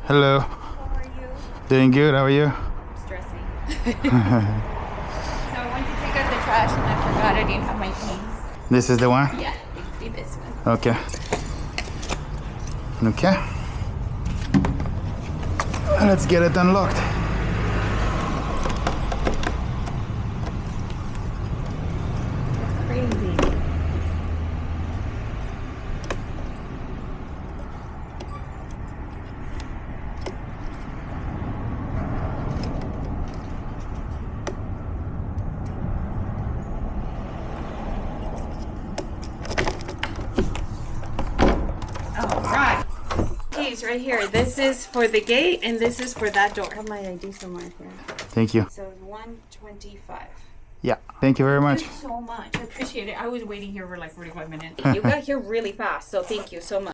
Hello. How are you? Doing good. How are you? Stressing. So I went to take out the trash and I forgot I didn't have my keys. This is the one? Yeah, see this one. Okay. Okay. Let's get it unlocked. That's crazy. All right. Keys right here. This is for the gate and this is for that door. I have my ID somewhere here. Thank you. So 125. Yeah. Thank you very much. Thank you so much. I appreciate it. I was waiting here for like 45 minutes. You got here really fast, so thank you so much.